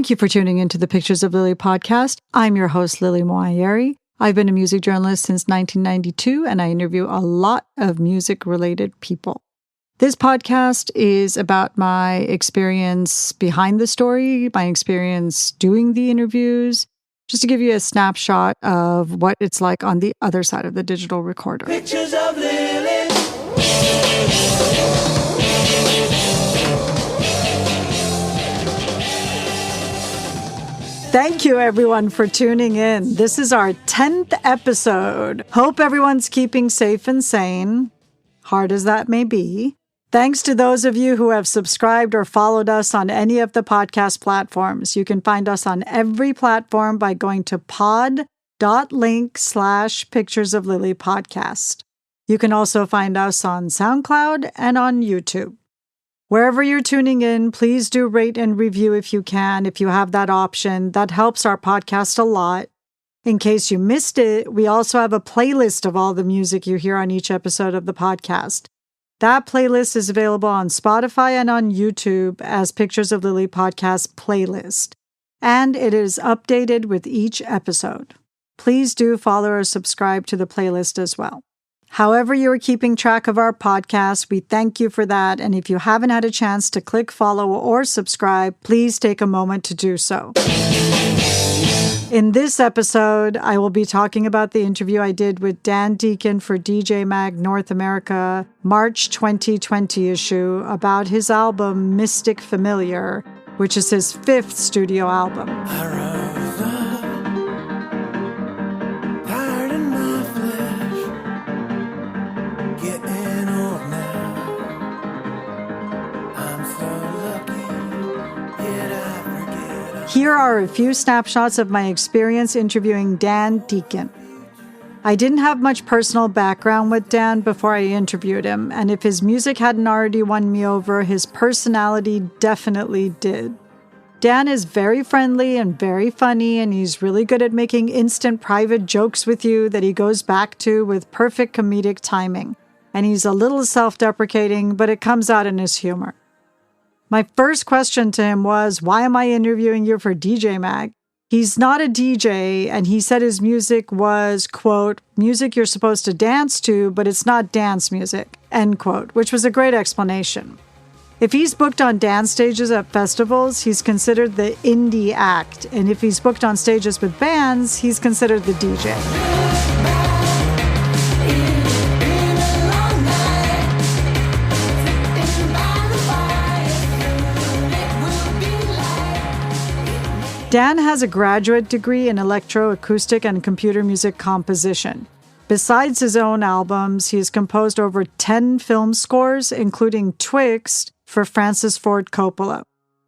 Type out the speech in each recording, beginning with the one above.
Thank you for tuning into the Pictures of Lily podcast. I'm your host, Lily Moayeri. I've been a music journalist since 1992, and I interview a lot of music-related people. This podcast is about my experience behind the story, my experience doing the interviews, just to give you a snapshot of what it's like on the other side of the digital recorder. Pictures of Lily. Thank you, everyone, for tuning in. This is our 10th episode. Hope everyone's keeping safe and sane, hard as that may be. Thanks to those of you who have subscribed or followed us on any of the podcast platforms. You can find us on every platform by going to pod.link/Pictures of Lily podcast. You can also find us on SoundCloud and on YouTube. Wherever you're tuning in, please do rate and review if you can, if you have that option. That helps our podcast a lot. In case you missed it, we also have a playlist of all the music you hear on each episode of the podcast. That playlist is available on Spotify and on YouTube as Pictures of Lily podcast playlist, and it is updated with each episode. Please do follow or subscribe to the playlist as well. However you are keeping track of our podcast, we thank you for that. And if you haven't had a chance to click follow or subscribe, please take a moment to do so. In this episode, I will be talking about the interview I did with Dan Deacon for DJ Mag North America, March 2020 issue, about his album Mystic Familiar, which is his 5th studio album. Here are a few snapshots of my experience interviewing Dan Deacon. I didn't have much personal background with Dan before I interviewed him, and if his music hadn't already won me over, his personality definitely did. Dan is very friendly and very funny, and he's really good at making instant private jokes with you that he goes back to with perfect comedic timing. And he's a little self-deprecating, but it comes out in his humor. My first question to him was, why am I interviewing you for DJ Mag? He's not a DJ, and he said his music was, quote, music you're supposed to dance to, but it's not dance music, end quote, which was a great explanation. If he's booked on dance stages at festivals, he's considered the indie act, and if he's booked on stages with bands, he's considered the DJ. Dan has a graduate degree in electroacoustic and computer music composition. Besides his own albums, he has composed over 10 film scores, including Twixt for Francis Ford Coppola.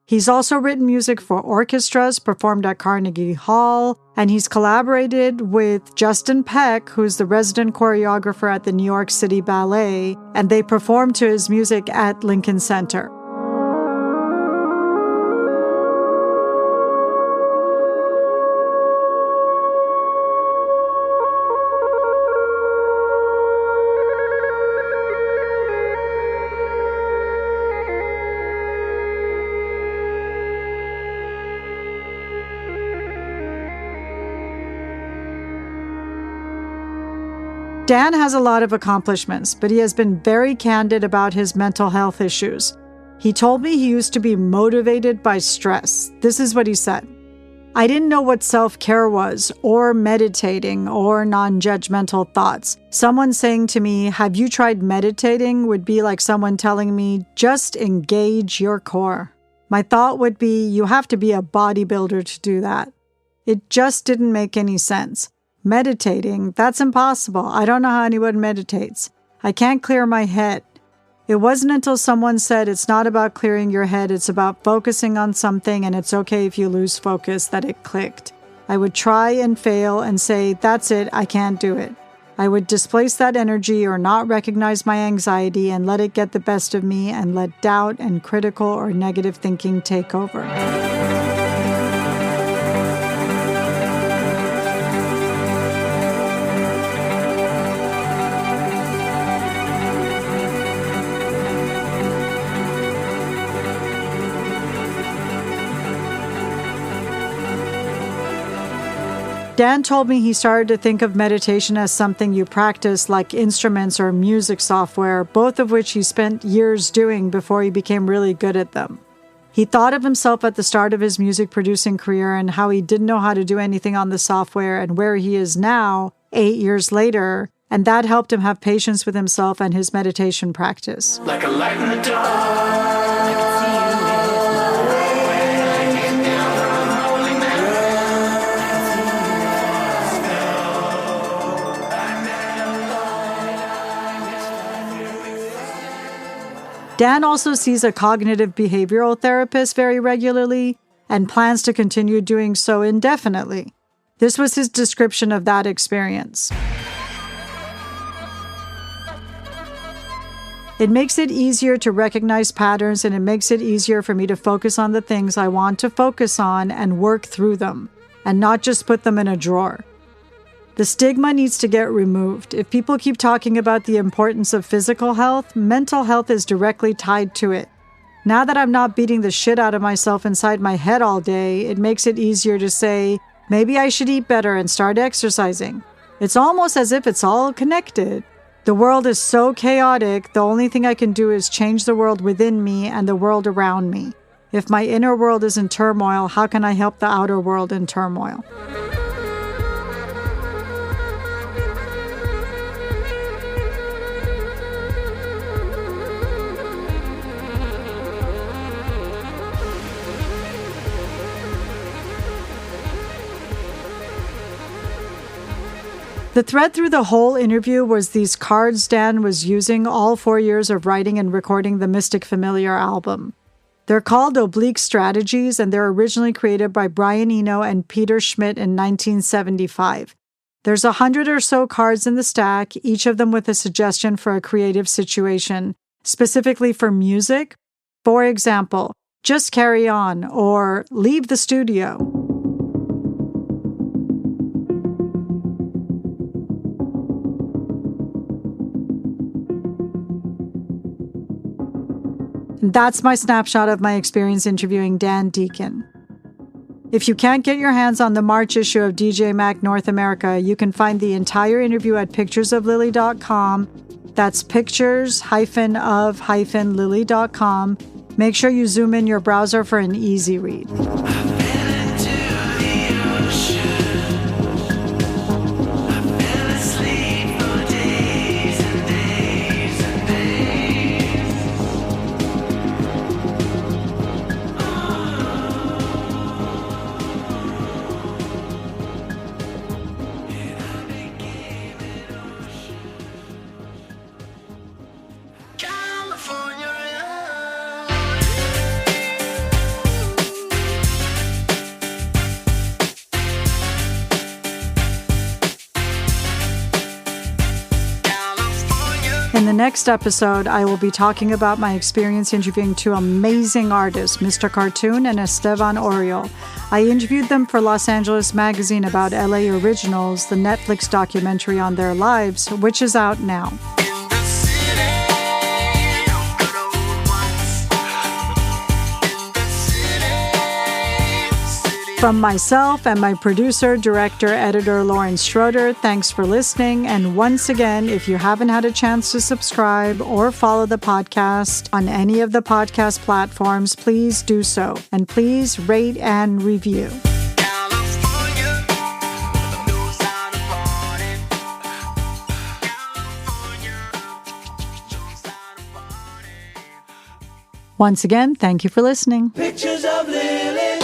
He's also written music for orchestras performed at Carnegie Hall, and he's collaborated with Justin Peck, who's the resident choreographer at the New York City Ballet, and they performed to his music at Lincoln Center. Dan has a lot of accomplishments, but he has been very candid about his mental health issues. He told me he used to be motivated by stress. This is what he said. I didn't know what self-care was, or meditating, or non-judgmental thoughts. Someone saying to me, have you tried meditating, would be like someone telling me, just engage your core. My thought would be, you have to be a bodybuilder to do that. It just didn't make any sense. Meditating, that's impossible. I don't know how anyone meditates. I can't clear my head. It wasn't until someone said it's not about clearing your head, it's about focusing on something, and it's okay if you lose focus, that it clicked. I would try and fail and say, that's it, I can't do it. I would displace that energy or not recognize my anxiety and let it get the best of me and let doubt and critical or negative thinking take over. Dan told me he started to think of meditation as something you practice, like instruments or music software, both of which he spent years doing before he became really good at them. He thought of himself at the start of his music producing career and how he didn't know how to do anything on the software and where he is now, 8 years later, and that helped him have patience with himself and his meditation practice. Like a light in the dark, I can see you with my way down from the holy Dan also sees a cognitive behavioral therapist very regularly and plans to continue doing so indefinitely. This was his description of that experience. It makes it easier to recognize patterns, and it makes it easier for me to focus on the things I want to focus on and work through them, and not just put them in a drawer. The stigma needs to get removed. If people keep talking about the importance of physical health, mental health is directly tied to it. Now that I'm not beating the shit out of myself inside my head all day, it makes it easier to say, maybe I should eat better and start exercising. It's almost as if it's all connected. The world is so chaotic, the only thing I can do is change the world within me and the world around me. If my inner world is in turmoil, how can I help the outer world in turmoil? The thread through the whole interview was these cards Dan was using all 4 years of writing and recording the Mystic Familiar album. They're called Oblique Strategies, and they're originally created by Brian Eno and Peter Schmidt in 1975. There's 100 or so cards in the stack, each of them with a suggestion for a creative situation, specifically for music. For example, just carry on, or leave the studio. That's my snapshot of my experience interviewing Dan Deacon. If you can't get your hands on the March issue of DJ Mag North America, you can find the entire interview at picturesoflily.com. That's pictures-of-lily.com. Make sure you zoom in your browser for an easy read. In the next episode, I will be talking about my experience interviewing two amazing artists, Mr. Cartoon and Esteban Oriol. I interviewed them for Los Angeles Magazine about LA Originals, the Netflix documentary on their lives, which is out now. From myself and my producer, director, editor, Lawrence Schroeder, thanks for listening. And once again, if you haven't had a chance to subscribe or follow the podcast on any of the podcast platforms, please do so. And please rate and review. Once again, thank you for listening. Pictures of Lily.